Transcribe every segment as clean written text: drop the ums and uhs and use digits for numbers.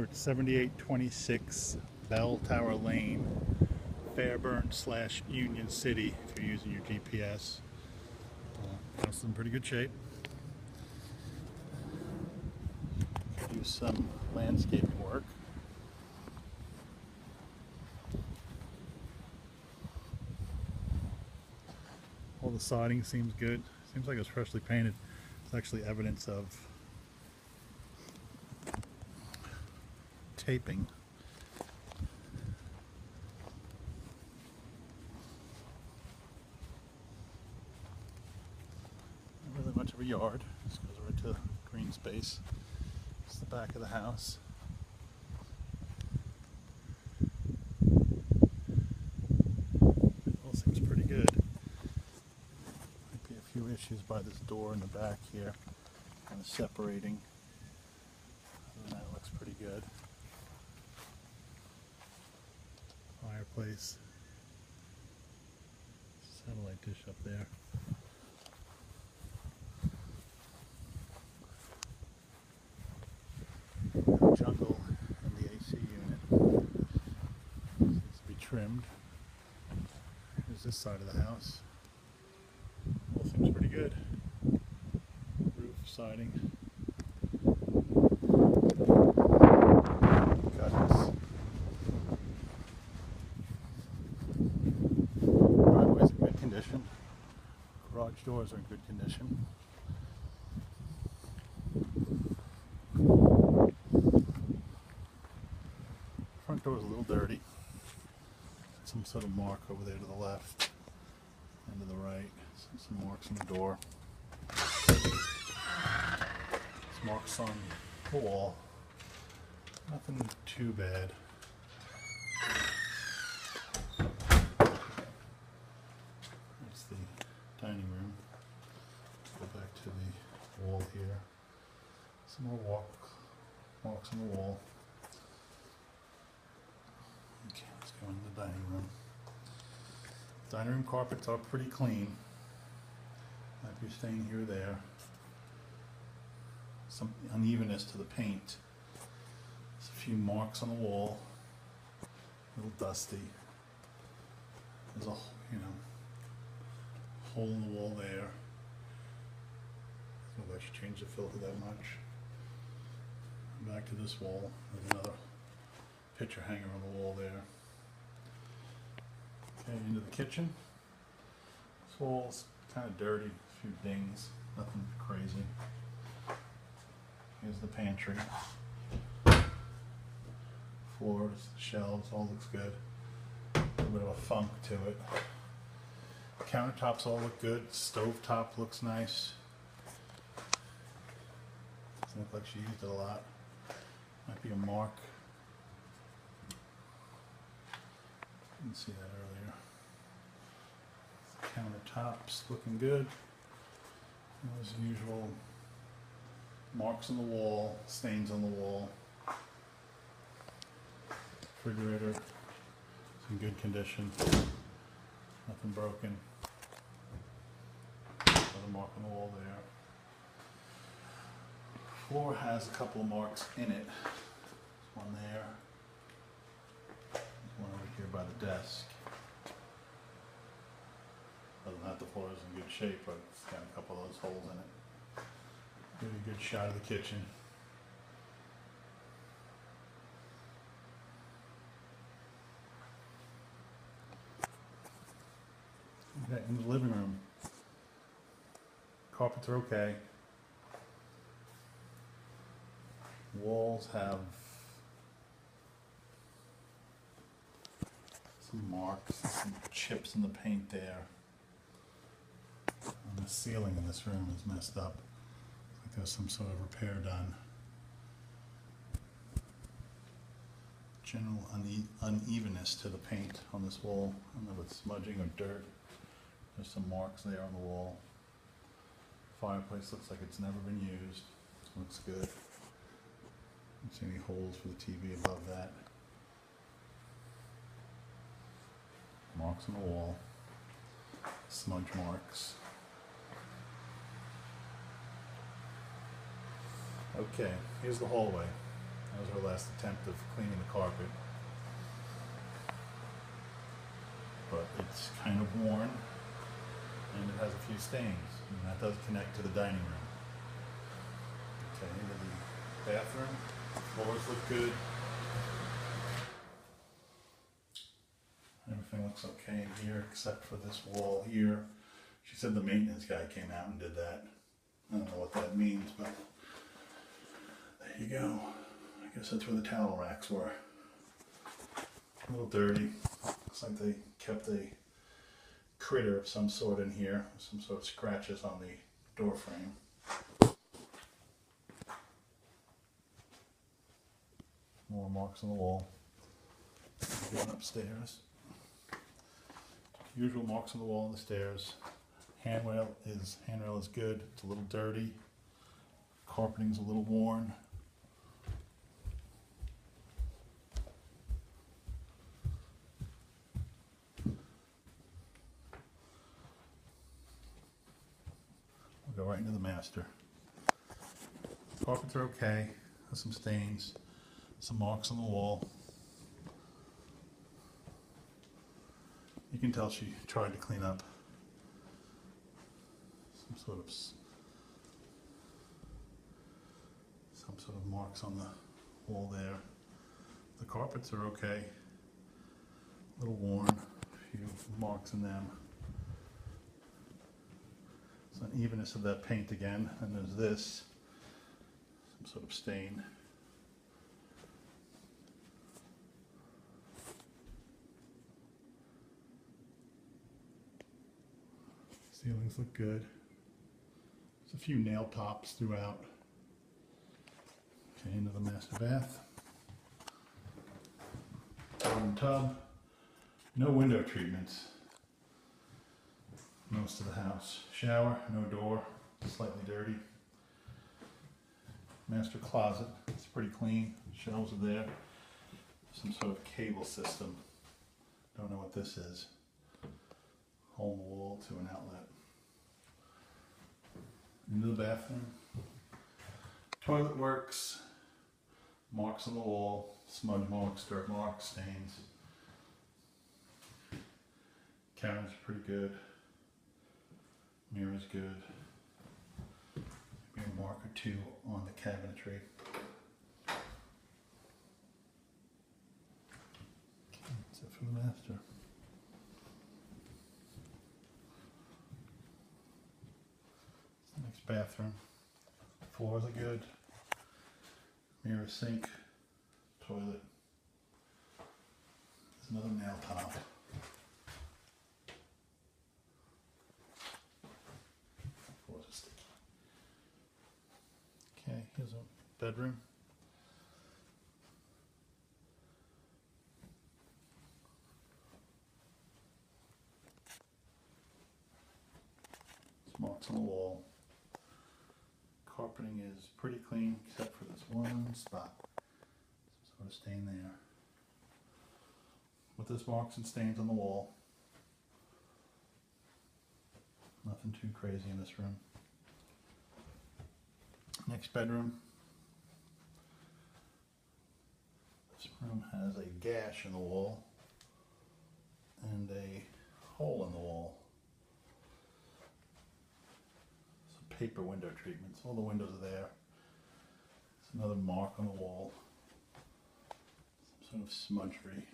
We're at 7826 Bell Tower Lane, Fairburn/Union City, if you're using your GPS. House is in pretty good shape. Do some landscaping work. All the siding seems good. Seems like it was freshly painted. It's actually evidence of taping. Not really much of a yard, just goes right to green space. It's the back of the house. All seems pretty good. Might be a few issues by this door in the back here, kind of separating. Other than that, it looks pretty good. Fireplace. Satellite dish up there. Jungle in the AC unit. Needs to be trimmed. Here's this side of the house. All seems pretty good. Roof, siding. Gutters. Driveway's in good condition. Garage doors are in good condition. Front door is a little dirty. Some sort of mark over there to the left and to the right. Some marks on the door. Some marks on the wall. Nothing too bad. That's the dining room. Go back to the wall here. Some more marks on the wall. Okay, let's go into the dining room. Dining room carpets are pretty clean. Might be stain here or there. Some unevenness to the paint. There's a few marks on the wall. A little dusty. There's a hole in the wall there. I don't know if I should change the filter that much. Back to this wall. There's another picture hanger on the wall there. Okay, into the kitchen. This wall's kind of dirty, a few dings, nothing crazy. Here's the pantry. Floors, shelves, all looks good. A little bit of a funk to it. Countertops all look good. Stovetop looks nice. Doesn't look like she used it a lot. Might be a mark. Didn't see that earlier. Countertops looking good. As usual, marks on the wall, stains on the wall. Refrigerator, it's in good condition. Nothing broken. Another mark on the wall there. Floor has a couple of marks in it. There's one there. There's one over here by the desk. Other than that, the floor is in good shape, but it's got a couple of those holes in it. Really good shot of the kitchen. Okay, in the living room. Carpets are okay. Walls have some marks, some chips in the paint there. And the ceiling in this room is messed up. Like there's some sort of repair done. General unevenness to the paint on this wall. I don't know if it's smudging or dirt. There's some marks there on the wall. Fireplace looks like it's never been used. Looks good. Don't see any holes for the TV above that. Marks on the wall. Smudge marks. Okay, here's the hallway. That was her last attempt of cleaning the carpet. But it's kind of worn and it has a few stains, and that does connect to the dining room. Okay, into the bathroom. Floors look good. Everything looks okay in here except for this wall here. She said the maintenance guy came out and did that. I don't know what that means, but there you go. I guess that's where the towel racks were. A little dirty. Looks like they kept a critter of some sort in here. Some sort of scratches on the door frame. More marks on the wall. Going upstairs. Usual marks on the wall and the stairs. Handrail is good. It's a little dirty. Carpeting's a little worn. We'll go right into the master. Carpets are okay. Has some stains. Some marks on the wall. You can tell she tried to clean up some sort of marks on the wall there. The carpets are okay. A little worn, a few marks in them. It's unevenness of that paint again, and there's this, some sort of stain. Ceilings look good. There's a few nail tops throughout. Okay, into the master bath. Garden tub. No window treatments. Most of the house. Shower, no door, slightly dirty. Master closet. It's pretty clean. Shelves are there. Some sort of cable system. Don't know what this is. Hole in the wall to an outlet. Into the bathroom. Toilet works. Marks on the wall. Smudge marks, dirt marks, stains. Counter's pretty good. Mirror's good. Maybe a mark or two on the cabinetry. That's it for the master. Next bathroom. Floors are good. Mirror, sink, toilet. There's another nail top. Floors are sticky. Okay, here's a bedroom. Marks on the wall. Carpeting is pretty clean except for this one spot. Some sort of stain there. With this marks and stains on the wall. Nothing too crazy in this room. Next bedroom. This room has a gash in the wall and a hole in the wall. Paper window treatments. All the windows are there. There's another mark on the wall. Some sort of smudgery.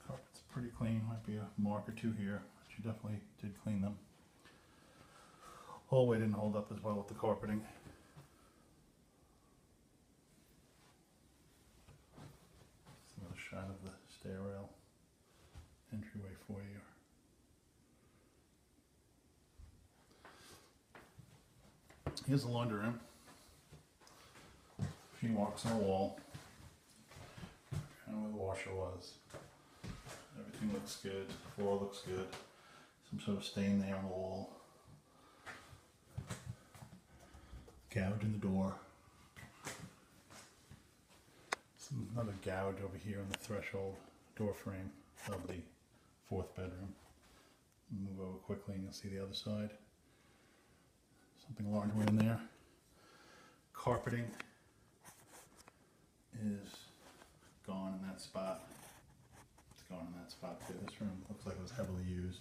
Carpet's pretty clean. Might be a mark or two here. She definitely did clean them. Hallway didn't hold up as well with the carpeting. Shot of the stair rail entryway foyer. Here's the laundry room. A few marks on the wall. Kind of where the washer was. Everything looks good. The floor looks good. Some sort of stain there on the wall. Gouge in the door. Another gouge over here on the threshold door frame of the fourth bedroom. Move over quickly and you'll see the other side. Something large went in there. Carpeting is gone in that spot. It's gone in that spot too. This room looks like it was heavily used.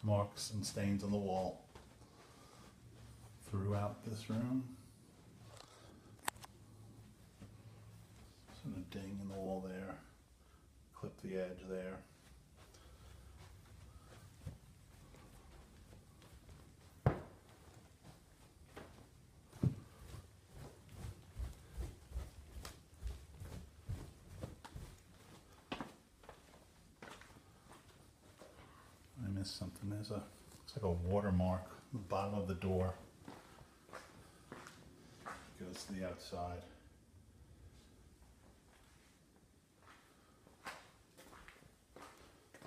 Marks and stains on the wall throughout this room. So a ding in the wall there. Clip the edge there. I missed something. There's a, looks like a watermark on the bottom of the door. Goes to the outside.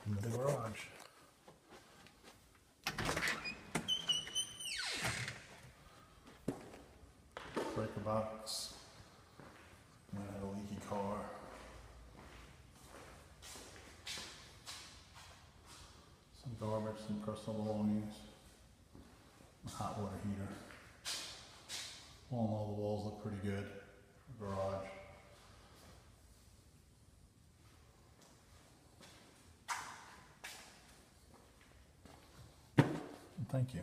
Into the garage. Breaker box. Might have a leaky car. Some garbage, some personal belongings. A hot water heater. All in all, the walls look pretty good for garage. Thank you.